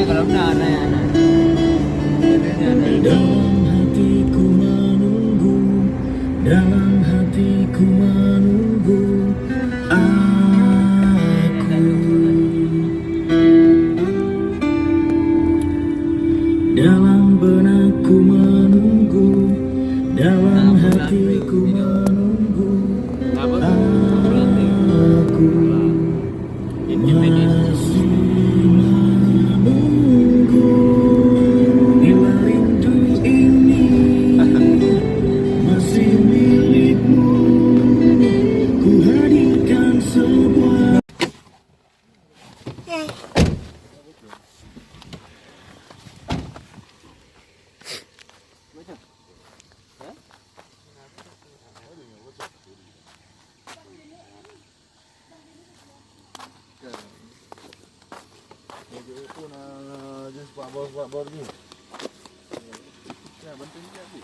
kalau udah ada ya. Dalam hatiku menunggu, dalam hatiku menunggu aku. Dalam benakku menunggu, dalam hatiku menunggu aku. Masih menunggu bila rindu ini masih milikmu. Ku hadirkan sebuah pun jenis pak bor ni. Ya, penting dia sih.